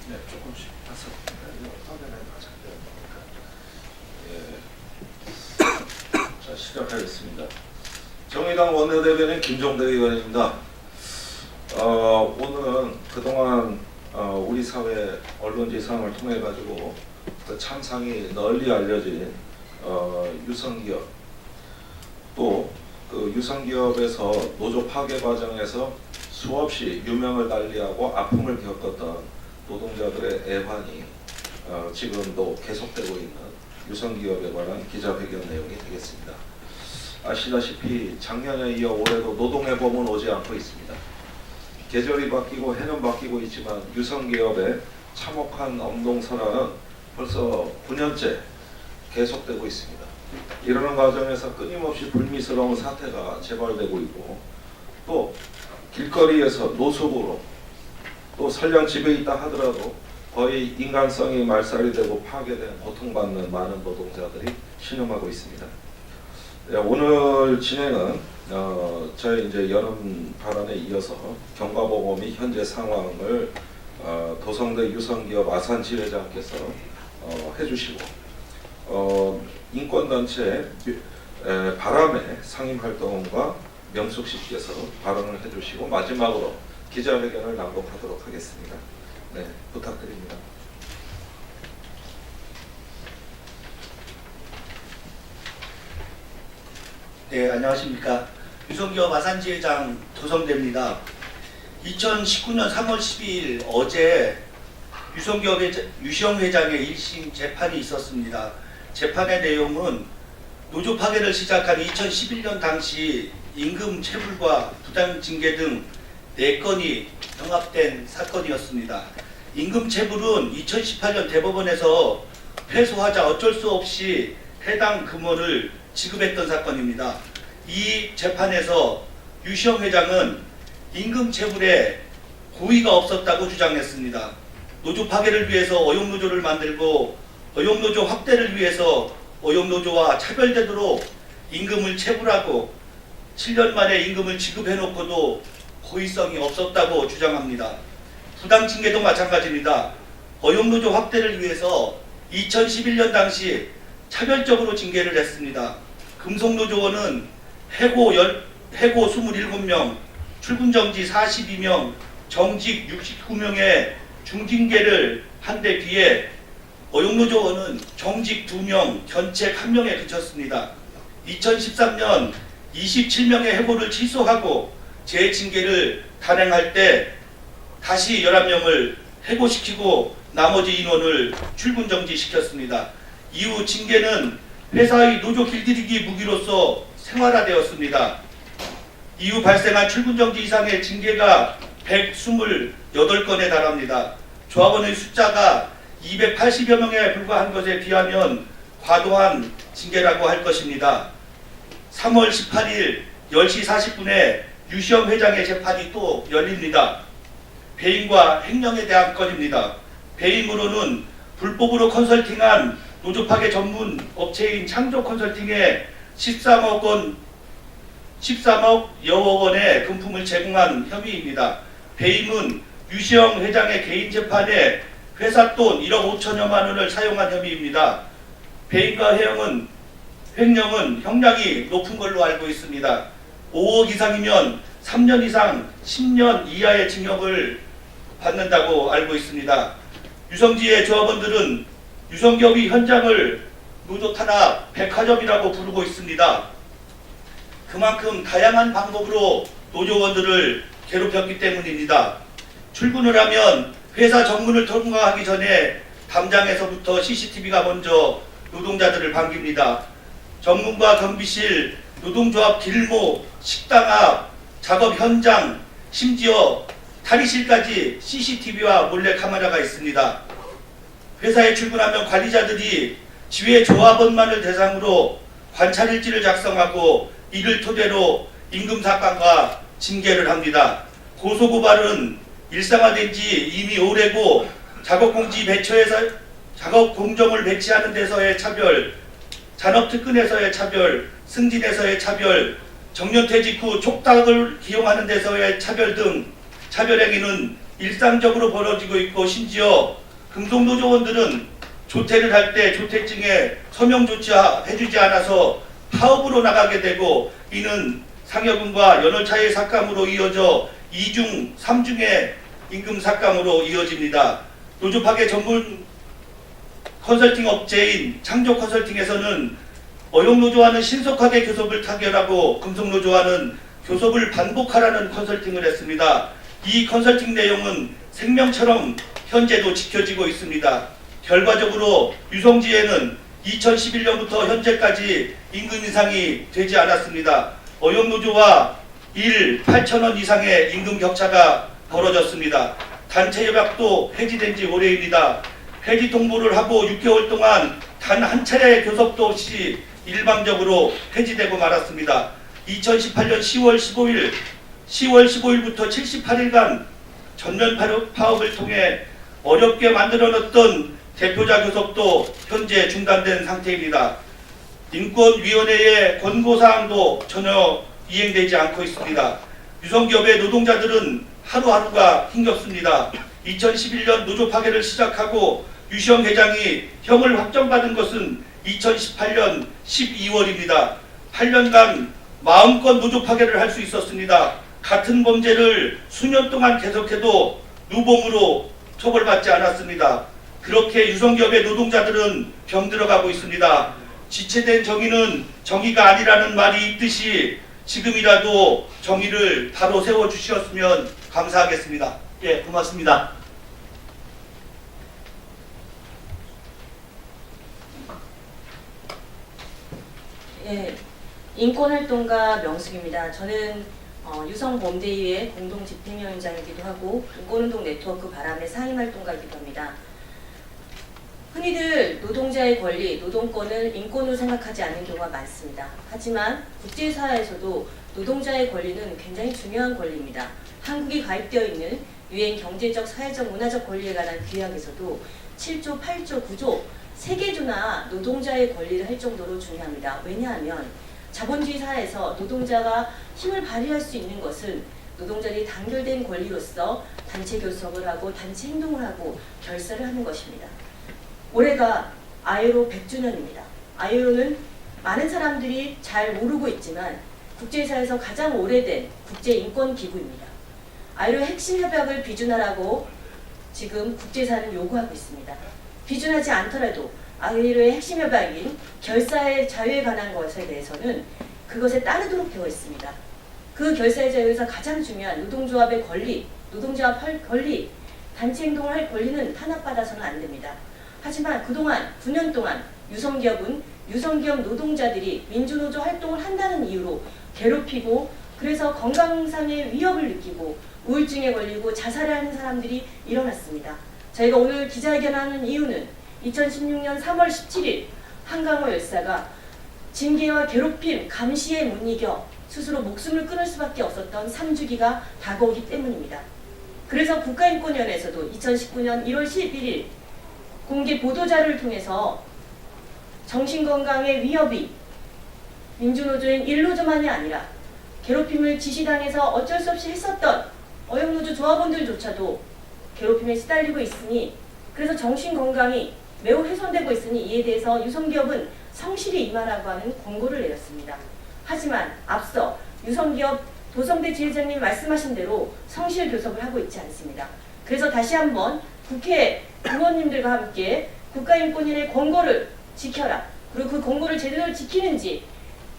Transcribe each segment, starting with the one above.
네, 조금씩 해서 화면에 가장 예. 자, 시작하겠습니다. 정의당 원내대변인 김종대 의원입니다. 오늘은 그동안 우리 사회 언론지상을 통해 가지고 그 참상이 널리 알려진 유성기업, 또 그 유성기업에서 노조 파괴 과정에서 수없이 유명을 달리하고 아픔을 겪었던 노동자들의 애환이 지금도 계속되고 있는 유성기업에 관한 기자회견 내용이 되겠습니다. 아시다시피 작년에 이어 올해도 노동의 봄은 오지 않고 있습니다. 계절이 바뀌고 해는 바뀌고 있지만 유성기업의 참혹한 엄동설화는 벌써 9년째 계속되고 있습니다. 이러는 과정에서 끊임없이 불미스러운 사태가 재발되고 있고, 또 길거리에서 노숙으로, 또 설령 집에 있다 하더라도 거의 인간성이 말살이 되고 파괴된 고통받는 많은 노동자들이 신음하고 있습니다. 오늘 진행은 저희 이제 여름 발언에 이어서 경과보고 및 현재 상황을 도성대 유성기업 아산 지회장께서 해주시고, 인권단체 바람의 상임활동가 명숙 씨께서 발언을 해주시고, 마지막으로 기자회견을 낭독하도록 하겠습니다. 네, 부탁드립니다. 네, 안녕하십니까. 유성기업 아산지회장 도성대입니다. 2019년 3월 12일 어제 유시영 회장의 1심 재판이 있었습니다. 재판의 내용은 노조 파괴를 시작한 2011년 당시 임금 체불과 부당 징계 등 4건이 병합된 사건이었습니다. 임금 체불은 2018년 대법원에서 패소하자 어쩔 수 없이 해당 금원을 지급했던 사건입니다. 이 재판에서 유시영 회장은 임금 체불에 고의가 없었다고 주장했습니다. 노조 파괴를 위해서 어용노조를 만들고 어용노조 확대를 위해서 어용노조와 차별되도록 임금을 체불하고 7년 만에 임금을 지급해놓고도 고의성이 없었다고 주장합니다. 부당징계도 마찬가지입니다. 어용노조 확대를 위해서 2011년 당시 차별적으로 징계를 했습니다. 금속노조원은 해고 27명, 출근정지 42명, 정직 69명의 중징계를 한 데 비해 어용노조원은 정직 2명, 견책 1명에 그쳤습니다. 2013년 27명의 해고를 취소하고 재징계를 단행할 때 다시 11명을 해고시키고 나머지 인원을 출근정지시켰습니다. 이후 징계는 회사의 노조 길들이기 무기로서 생활화되었습니다. 이후 발생한 출근정지 이상의 징계가 128건에 달합니다. 조합원의 숫자가 280여 명에 불과한 것에 비하면 과도한 징계라고 할 것입니다. 3월 18일 10시 40분에 유시영 회장의 재판이 또 열립니다. 배임과 횡령에 대한 건입니다. 배임으로는 불법으로 컨설팅한 노조 파괴 전문 업체인 창조 컨설팅에 13억 여억 원의 금품을 제공한 혐의입니다. 배임은 유시영 회장의 개인 재판에 회사 돈 1억 5천여만 원을 사용한 혐의입니다. 배임과 횡령은 형량이 높은 걸로 알고 있습니다. 5억 이상이면 3년 이상 10년 이하의 징역을 받는다고 알고 있습니다. 유성지의 조합원들은 유성기업이 현장을 노조 탄압 백화점이라고 부르고 있습니다. 그만큼 다양한 방법으로 노조원들을 괴롭혔기 때문입니다. 출근을 하면 회사 정문을 통과하기 전에 담장에서부터 CCTV가 먼저 노동자들을 반깁니다. 정문과 경비실, 노동조합 길목, 식당 앞, 작업 현장, 심지어 탈의실까지 CCTV와 몰래 카메라가 있습니다. 회사에 출근하면 관리자들이 지회 조합원만을 대상으로 관찰일지를 작성하고 이를 토대로 임금삭감과 징계를 합니다. 고소고발은 일상화된 지 이미 오래고 작업 공정을 배치하는 데서의 차별, 잔업특근에서의 차별, 승진에서의 차별, 정년퇴직 후 촉탁을 기용하는 데서의 차별 등 차별행위는 일상적으로 벌어지고 있고, 심지어 금속노조원들은 조퇴를 할 때 조퇴증에 서명조차 해주지 않아서 파업으로 나가게 되고, 이는 상여금과 연월차의 삭감으로 이어져 2중, 3중의 임금 삭감으로 이어집니다. 노조 파괴 전문 컨설팅 업체인 창조 컨설팅에서는 어용노조와는 신속하게 교섭을 타결하고 금속노조와는 교섭을 반복하라는 컨설팅을 했습니다. 이 컨설팅 내용은 생명처럼 현재도 지켜지고 있습니다. 결과적으로 유성지에는 2011년부터 현재까지 임금 인상이 되지 않았습니다. 어용노조와 8,000원 이상의 임금 격차가 벌어졌습니다. 단체 협약도 해지된 지 오래입니다. 해지 통보를 하고 6개월 동안 단 한 차례의 교섭도 없이 일방적으로 해지되고 말았습니다. 2018년 10월 15일부터 78일간 전면 파업을 통해 어렵게 만들어놨던 대표자 교섭도 현재 중단된 상태입니다. 인권위원회의 권고사항도 전혀 이행되지 않고 있습니다. 유성기업의 노동자들은 하루하루가 힘겹습니다. 2011년 노조 파괴를 시작하고 유시영 회장이 형을 확정받은 것은 2018년 12월입니다. 8년간 마음껏 노조 파괴를 할 수 있었습니다. 같은 범죄를 수년 동안 계속해도 누범으로 처벌받지 않았습니다. 그렇게 유성기업의 노동자들은 병들어가고 있습니다. 지체된 정의는 정의가 아니라는 말이 있듯이 지금이라도 정의를 바로 세워주셨으면 감사하겠습니다. 예, 고맙습니다. 예, 인권활동가 명숙입니다. 저는 유성범대위의 공동집행위원장이기도 하고 인권운동 네트워크 바람의 상임활동가이기도 합니다. 흔히들 노동자의 권리, 노동권을 인권으로 생각하지 않는 경우가 많습니다. 하지만 국제사회에서도 노동자의 권리는 굉장히 중요한 권리입니다. 한국이 가입되어 있는 유엔 경제적, 사회적, 문화적 권리에 관한 규약에서도 7조, 8조, 9조 3개조나 노동자의 권리를 할 정도로 중요합니다. 왜냐하면 자본주의 사회에서 노동자가 힘을 발휘할 수 있는 것은 노동자들이 단결된 권리로서 단체 교섭을 하고 단체 행동을 하고 결사를 하는 것입니다. 올해가 ILO 100주년입니다. ILO는 많은 사람들이 잘 모르고 있지만 국제사회에서 가장 오래된 국제인권기구입니다. ILO 핵심 협약을 비준하라고 지금 국제사회는 요구하고 있습니다. 비준하지 않더라도 ILO의 핵심 협약인 결사의 자유에 관한 것에 대해서는 그것에 따르도록 되어 있습니다. 그 결사의 자유에서 가장 중요한 노동조합의 권리, 노동조합 할 권리, 단체 행동을 할 권리는 탄압받아서는 안 됩니다. 하지만 그동안 9년 동안 유성기업은 유성기업 노동자들이 민주노조 활동을 한다는 이유로 괴롭히고 그래서 건강상의 위협을 느끼고 우울증에 걸리고 자살을 하는 사람들이 일어났습니다. 저희가 오늘 기자회견하는 이유는 2016년 3월 17일 한강호 열사가 징계와 괴롭힘, 감시에 못 이겨 스스로 목숨을 끊을 수밖에 없었던 3주기가 다가오기 때문입니다. 그래서 국가인권위원회에서도 2019년 1월 11일 공개 보도자료를 통해서 정신건강의 위협이 민주노조인 1노조만이 아니라 괴롭힘을 지시당해서 어쩔 수 없이 했었던 어용노조 조합원들조차도 괴롭힘에 시달리고 있으니 그래서 정신건강이 매우 훼손되고 있으니 이에 대해서 유성기업은 성실히 임하라고 하는 권고를 내렸습니다. 하지만 앞서 유성기업 도성대 지회장님 말씀하신 대로 성실 교섭을 하고 있지 않습니다. 그래서 다시 한번 국회 의원님들과 함께 국가인권위원회 권고를 지켜라. 그리고 그 권고를 제대로 지키는지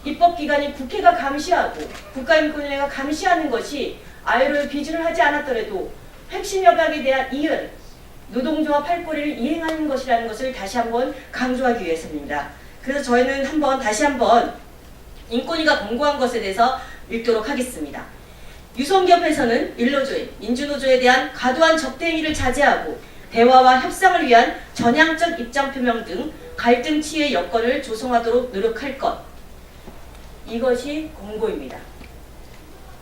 입법기관인 국회가 감시하고 국가인권위원회가 감시하는 것이 ILO에 비준을 하지 않았더라도 핵심 협약에 대한 이은 노동조합 팔권리를 이행하는 것이라는 것을 다시 한번 강조하기 위해서입니다. 그래서 저희는 다시 한번 인권위가 권고한 것에 대해서 읽도록 하겠습니다. 유성기업에서는 일노조인 민주노조에 대한 과도한 적대행위를 자제하고 대화와 협상을 위한 전향적 입장 표명 등 갈등 치유의 여건을 조성하도록 노력할 것. 이것이 권고입니다.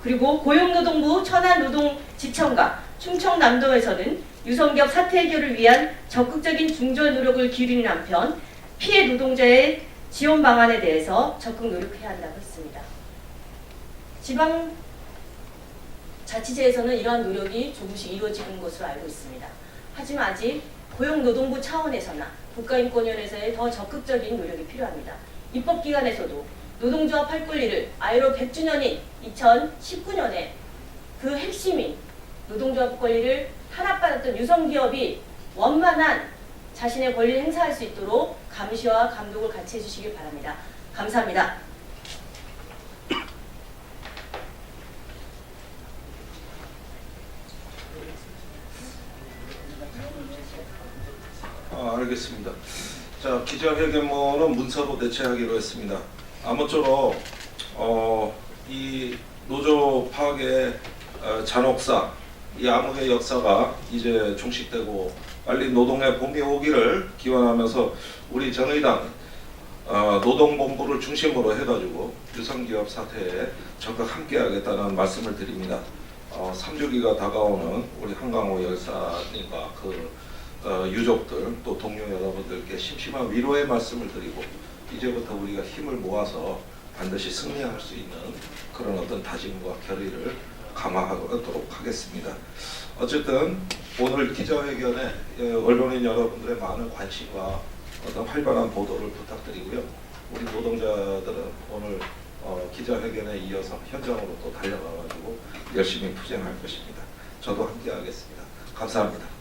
그리고 고용노동부 천안노동지청과 충청남도에서는 유성기업 사태 해결을 위한 적극적인 중재 노력을 기울이는 한편 피해 노동자의 지원 방안에 대해서 적극 노력해야 한다고 했습니다. 자치제에서는 이러한 노력이 조금씩 이루어지는 것으로 알고 있습니다. 하지만 아직 고용노동부 차원에서나 국가인권위원회에서의 더 적극적인 노력이 필요합니다. 입법기관에서도 노동조합 할 권리를 ILO 100주년인 2019년에 그 핵심인 노동조합 권리를 탄압받았던 유성기업이 원만한 자신의 권리를 행사할 수 있도록 감시와 감독을 같이 해주시길 바랍니다. 감사합니다. 알겠습니다. 자, 기자회견문은 문서로 대체하기로 했습니다. 아무쪼록 이 노조 파괴 잔혹사, 이 암흑의 역사가 이제 종식되고 빨리 노동의 봄이 오기를 기원하면서 우리 정의당 노동본부를 중심으로 해가지고 유성기업 사태에 적극 함께하겠다는 말씀을 드립니다. 3주기가 다가오는 우리 한강호 열사님과 그 유족들 또 동료 여러분들께 심심한 위로의 말씀을 드리고 이제부터 우리가 힘을 모아서 반드시 승리할 수 있는 그런 어떤 다짐과 결의를 강화하도록 하겠습니다. 어쨌든 오늘 기자회견에 언론인 여러분들의 많은 관심과 어떤 활발한 보도를 부탁드리고요. 우리 노동자들은 오늘 기자회견에 이어서 현장으로 또 달려가가지고 열심히 투쟁할 것입니다. 저도 함께하겠습니다. 감사합니다.